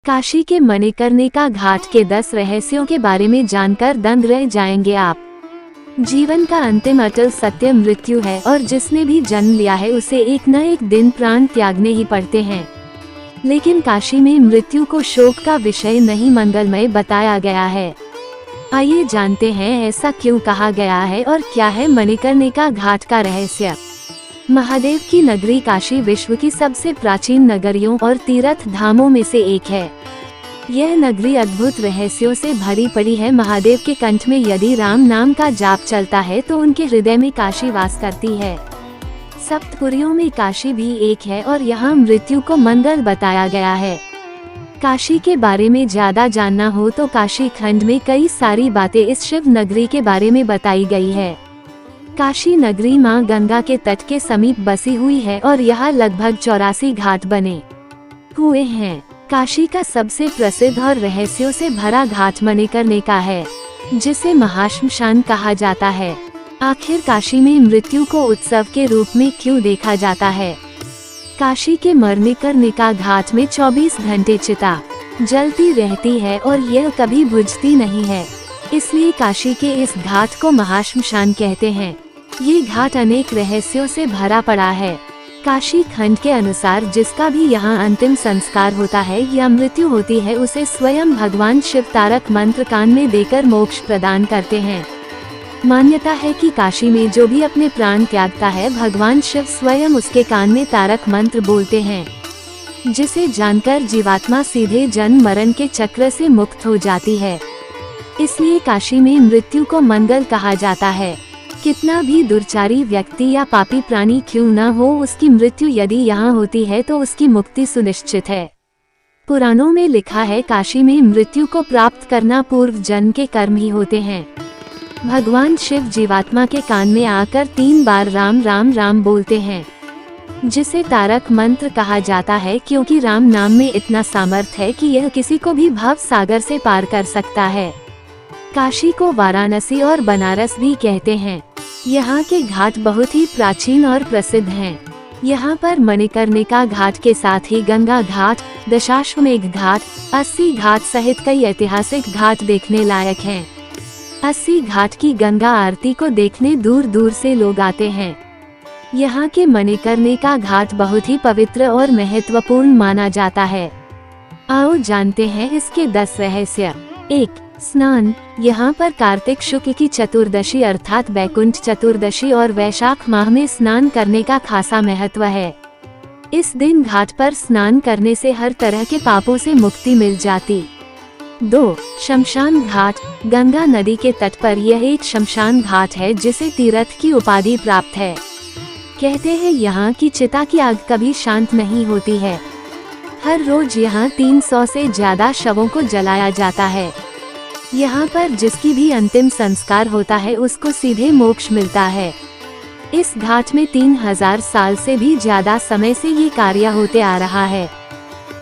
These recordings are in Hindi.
काशी के मणिकर्णिका घाट के 10 रहस्यों के बारे में जानकर दंग रह जाएंगे आप। जीवन का अंतिम अटल सत्य मृत्यु है और जिसने भी जन्म लिया है उसे एक न एक दिन प्राण त्यागने ही पड़ते हैं। लेकिन काशी में मृत्यु को शोक का विषय नहीं मंगलमय बताया गया है। आइए जानते हैं ऐसा क्यों कहा गया है और क्या है मणिकर्णिका घाट का रहस्य। महादेव की नगरी काशी विश्व की सबसे प्राचीन नगरियों और तीर्थ धामों में से एक है। यह नगरी अद्भुत रहस्यों से भरी पड़ी है। महादेव के कंठ में यदि राम नाम का जाप चलता है तो उनके हृदय में काशी वास करती है। सप्तपुरियों में काशी भी एक है और यहाँ मृत्यु को मंगल बताया गया है। काशी के बारे में ज्यादा जानना हो तो काशी खंड में कई सारी बातें इस शिव नगरी के बारे में बताई गई है। काशी नगरी मां गंगा के तट के समीप बसी हुई है और यहाँ लगभग 84 घाट बने हुए हैं। काशी का सबसे प्रसिद्ध और रहस्यों से भरा घाट मणिकर्णिका है, जिसे महाश्मशान कहा जाता है। आखिर काशी में मृत्यु को उत्सव के रूप में क्यों देखा जाता है? काशी के मणिकर्णिका घाट में 24 घंटे चिता जलती रहती है और यह कभी बुझती नहीं है, इसलिए काशी के इस घाट को महाश्मशान कहते हैं। ये घाट अनेक रहस्यों से भरा पड़ा है। काशी खंड के अनुसार जिसका भी यहाँ अंतिम संस्कार होता है या मृत्यु होती है उसे स्वयं भगवान शिव तारक मंत्र कान में देकर मोक्ष प्रदान करते हैं। मान्यता है कि काशी में जो भी अपने प्राण त्यागता है भगवान शिव स्वयं उसके कान में तारक मंत्र बोलते हैं, जिसे जानकर जीवात्मा सीधे जन्म मरण के चक्र से मुक्त हो जाती है। इसलिए काशी में मृत्यु को मंगल कहा जाता है। कितना भी दुर्चारी व्यक्ति या पापी प्राणी क्यों न हो, उसकी मृत्यु यदि यहाँ होती है तो उसकी मुक्ति सुनिश्चित है। पुराणों में लिखा है काशी में मृत्यु को प्राप्त करना पूर्व जन्म के कर्म ही होते हैं। भगवान शिव जीवात्मा के कान में आकर 3 बार राम राम राम बोलते हैं, जिसे तारक मंत्र कहा जाता है, क्योंकि राम नाम में इतना सामर्थ्य है कि यह किसी को भी भव सागर से पार कर सकता है। काशी को वाराणसी और बनारस भी कहते हैं। यहाँ के घाट बहुत ही प्राचीन और प्रसिद्ध हैं। यहाँ पर मणिकर्णिका घाट के साथ ही गंगा घाट, दशाश्वमेध घाट, 80 घाट सहित कई ऐतिहासिक घाट देखने लायक हैं। 80 घाट की गंगा आरती को देखने दूर दूर से लोग आते हैं। यहाँ के मणिकर्णिका घाट बहुत ही पवित्र और महत्वपूर्ण माना जाता है। आओ जानते हैं इसके 10 रहस्य। 1. स्नान। यहाँ पर कार्तिक शुक्ल की चतुर्दशी अर्थात बैकुंठ चतुर्दशी और वैशाख माह में स्नान करने का खासा महत्व है। इस दिन घाट पर स्नान करने से हर तरह के पापों से मुक्ति मिल जाती। 2. शमशान घाट। गंगा नदी के तट पर यह एक शमशान घाट है जिसे तीर्थ की उपाधि प्राप्त है। कहते हैं यहाँ की चिता की आग कभी शांत नहीं होती है। हर रोज यहाँ 300 से ज्यादा शवों को जलाया जाता है। यहाँ पर जिसकी भी अंतिम संस्कार होता है उसको सीधे मोक्ष मिलता है। इस घाट में 3000 साल से भी ज्यादा समय से ये कार्य होते आ रहा है।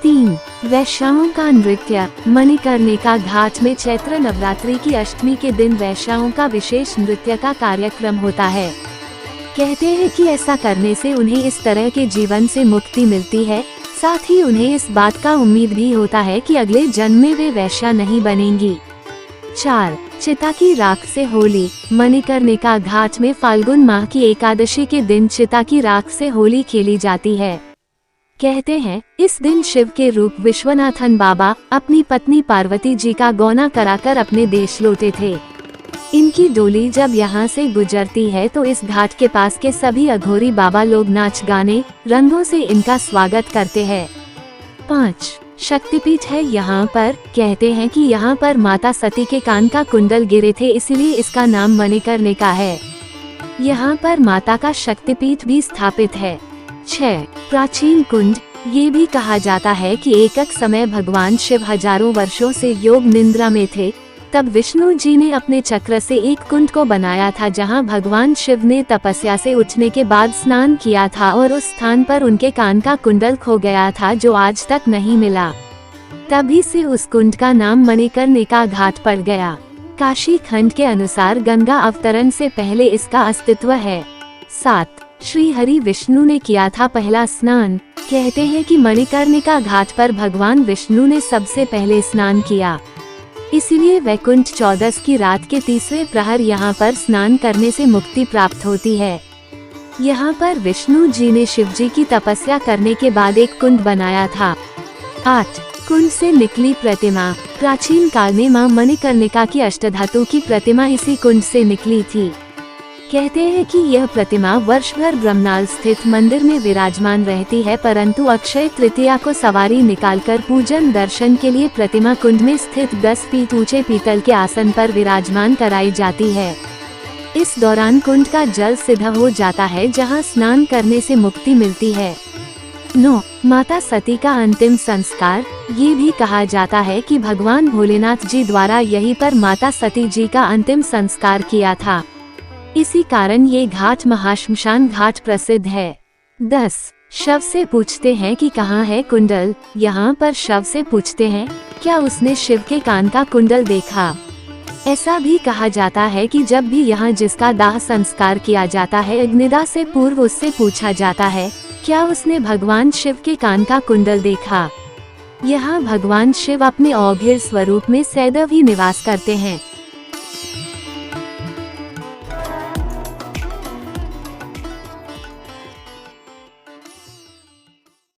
3. वैश्याओं का नृत्य। मणिकर्णिका घाट में चैत्र नवरात्रि की अष्टमी के दिन वैश्याओं का विशेष नृत्य का कार्यक्रम होता है। कहते हैं कि ऐसा करने से उन्हें इस तरह के जीवन से मुक्ति मिलती है, साथ ही उन्हें इस बात का उम्मीद भी होता है कि अगले जन्म में वे वैश्या नहीं बनेंगी। 4. चिता की राख से होली। मणिकर्णिका घाट में फाल्गुन माह की एकादशी के दिन चिता की राख से होली खेली जाती है। कहते हैं इस दिन शिव के रूप विश्वनाथन बाबा अपनी पत्नी पार्वती जी का गौना कराकर अपने देश लौटे थे। इनकी डोली जब यहाँ से गुजरती है तो इस घाट के पास के सभी अघोरी बाबा लोग नाच गाने रंगों से इनका स्वागत करते हैं। 5. शक्तिपीठ है यहाँ पर। कहते हैं कि यहाँ पर माता सती के कान का कुंडल गिरे थे, इसलिए इसका नाम मणिकर्णिका है। यहाँ पर माता का शक्तिपीठ भी स्थापित है। 6. प्राचीन कुंड। ये भी कहा जाता है कि एक समय भगवान शिव हजारों वर्षों से योग निद्रा में थे, तब विष्णु जी ने अपने चक्र से एक कुंड को बनाया था जहाँ भगवान शिव ने तपस्या से उठने के बाद स्नान किया था और उस स्थान पर उनके कान का कुंडल खो गया था जो आज तक नहीं मिला। तभी से उस कुंड का नाम मणिकर्णिका घाट पड़ गया। काशी खंड के अनुसार गंगा अवतरण से पहले इसका अस्तित्व है। 7. श्री हरि विष्णु ने किया था पहला स्नान। कहते हैं कि मणिकर्णिका घाट पर भगवान विष्णु ने सबसे पहले स्नान किया, इसलिए वैकुंठ चौदस की रात के तीसरे प्रहर यहाँ पर स्नान करने से मुक्ति प्राप्त होती है। यहाँ पर विष्णु जी ने शिव जी की तपस्या करने के बाद एक कुंड बनाया था। 8 कुंड से निकली प्रतिमा। प्राचीन काल में मां मणिकर्णिका की अष्टधातु की प्रतिमा इसी कुंड से निकली थी। कहते हैं कि यह प्रतिमा वर्ष भर ब्रह्मनाल स्थित मंदिर में विराजमान रहती है, परंतु अक्षय तृतीया को सवारी निकालकर पूजन दर्शन के लिए प्रतिमा कुंड में स्थित 10 फीट ऊंचे पीतल के आसन पर विराजमान कराई जाती है। इस दौरान कुंड का जल सिद्ध हो जाता है, जहां स्नान करने से मुक्ति मिलती है। 9 माता सती का अंतिम संस्कार। ये भी कहा जाता है कि भगवान भोलेनाथ जी द्वारा यहीं पर माता सती जी का अंतिम संस्कार किया था, इसी कारण ये घाट महाश्मशान घाट प्रसिद्ध है। 10 शव से पूछते हैं कि कहाँ है कुंडल। यहाँ पर शव से पूछते हैं क्या उसने शिव के कान का कुंडल देखा। ऐसा भी कहा जाता है कि जब भी यहाँ जिसका दाह संस्कार किया जाता है, अग्निदाह से पूर्व उससे पूछा जाता है क्या उसने भगवान शिव के कान का कुंडल देखा। यहाँ भगवान शिव अपने अघोर स्वरूप में सदैव ही निवास करते हैं।